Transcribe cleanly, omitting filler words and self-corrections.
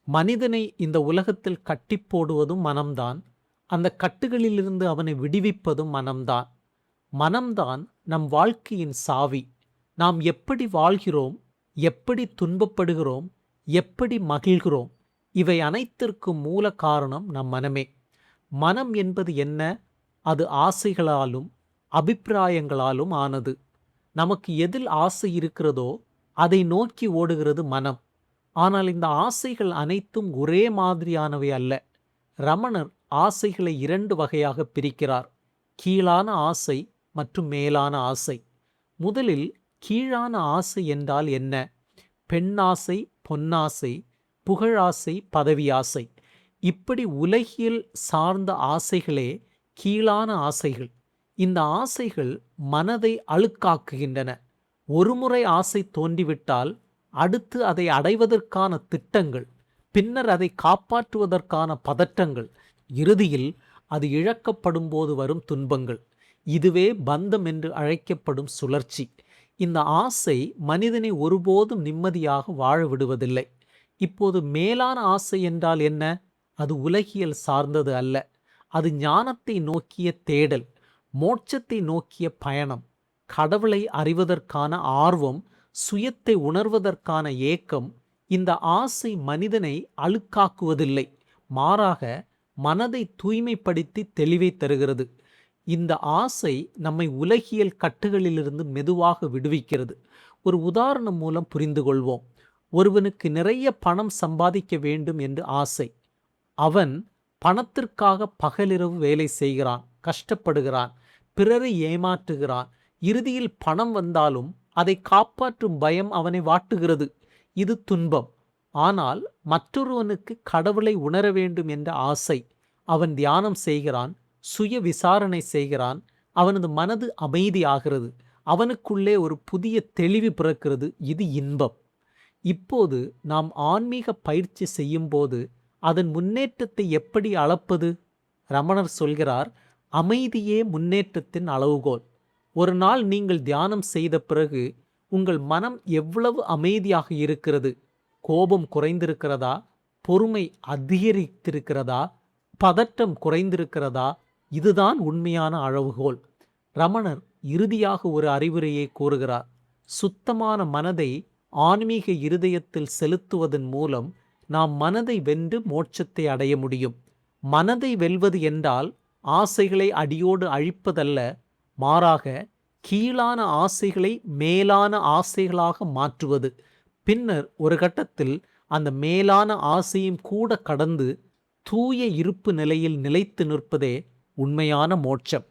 மனிதனை இந்த உலகத்தில் கட்டி போடுவதும் மனம்தான். அந்த கட்டுகளிலிருந்து அவனை விடுவிப்பதும் மனம்தான். மனம்தான் நம் வாழ்க்கையின் சாவி. நாம் எப்படி வாழ்கிறோம், எப்படி துன்பப்படுகிறோம், எப்படி மகிழ்கிறோம், இவை அனைத்திற்கும் மூல காரணம் நம் மனமே. மனம் என்பது என்ன? அது ஆசைகளாலும் அபிப்பிராயங்களாலும் ஆனது. நமக்கு எதில் ஆசை இருக்கிறதோ அதை நோக்கி ஓடுகிறது மனம். ஆனால் இந்த ஆசைகள் அனைத்தும் ஒரே மாதிரியானவை அல்ல. ரமணர் ஆசைகளை 2 வகையாக பிரிக்கிறார்: கீழான ஆசை மற்றும் மேலான ஆசை. முதலில் கீழான ஆசை என்றால் என்ன? பெண்ணாசை, பொன்னாசை, புகழாசை, பதவி ஆசை, இப்படி உலகியல் சார்ந்த ஆசைகளே கீழான ஆசைகள். இந்த ஆசைகள் மனதை அழுக்காக்குகின்றன. ஒருமுறை ஆசை தோன்றிவிட்டால் அடுத்து அதை அடைவதற்கான திட்டங்கள், பின்னர் அதை காப்பாற்றுவதற்கான பதற்றங்கள், இறுதியில் அது இழக்கப்படும் போது வரும் துன்பங்கள், இதுவே பந்தம் என்று அழைக்கப்படும் சுழற்சி. இந்த ஆசை மனிதனை ஒருபோதும் நிம்மதியாக வாழ விடுவதில்லை. இப்போது மேலான ஆசை என்றால் என்ன? அது உலகியல் சார்ந்தது அல்ல. அது ஞானத்தை நோக்கிய தேடல், மோட்சத்தை நோக்கிய பயணம், கடவுளை அறிவதற்கான ஆர்வம், சுயத்தை உணர்வதற்கான ஏக்கம். இந்த ஆசை மனிதனை அழுக்காக்குவதில்லை, மாறாக மனதை தூய்மைப்படுத்தி தெளிவை தருகிறது. இந்த ஆசை நம்மை உலகியல் கட்டுகளிலிருந்து மெதுவாக விடுவிக்கிறது. ஒரு உதாரணம் மூலம் புரிந்து கொள்வோம். ஒருவனுக்கு நிறைய பணம் சம்பாதிக்க வேண்டும் என்று ஆசை. அவன் பணத்திற்காக பகலிரவு வேலை செய்கிறான், கஷ்டப்படுகிறான், பிறரை ஏமாற்றுகிறான். இறுதியில் பணம் வந்தாலும் அதை காப்பாற்றும் பயம் அவனை வாட்டுகிறது. இது துன்பம். ஆனால் மற்றொருவனுக்கு கடவுளை உணர வேண்டும் என்ற ஆசை. அவன் தியானம் செய்கிறான், சுய விசாரணை செய்கிறான், அவனது மனது அமைதியாகிறது, அவனுக்குள்ளே ஒரு புதிய தெளிவு பிறக்கிறது. இது இன்பம். இப்போது நாம் ஆன்மீக பயிற்சி செய்யும்போது அதன் முன்னேற்றத்தை எப்படி அளப்பது? ரமணர் சொல்கிறார், அமைதியே முன்னேற்றத்தின் அளவுகோல். ஒரு நாள் நீங்கள் தியானம் செய்த பிறகு உங்கள் மனம் எவ்வளவு அமைதியாக இருக்கிறது? கோபம் குறைந்திருக்கிறதா? பொறுமை அதிகரித்திருக்கிறதா? பதட்டம் குறைந்திருக்கிறதா? இதுதான் உண்மையான அளவுகோல். ரமணர் இறுதியாக ஒரு அறிவுரையை கூறுகிறார். சுத்தமான மனதை ஆன்மீக இருதயத்தில் செலுத்துவதன் மூலம் நாம் மனதை வென்று மோட்சத்தை அடைய முடியும். மனதை வெல்வது என்றால் ஆசைகளை அடியோடு அழிப்பதல்ல, மாறாக கீழான ஆசைகளை மேலான ஆசைகளாக மாற்றுவது. பின்னர் ஒரு கட்டத்தில் அந்த மேலான ஆசையும் கூட கடந்து தூய இருப்பு நிலையில் நிலைத்து நிற்பதே உண்மையான மோட்சம்.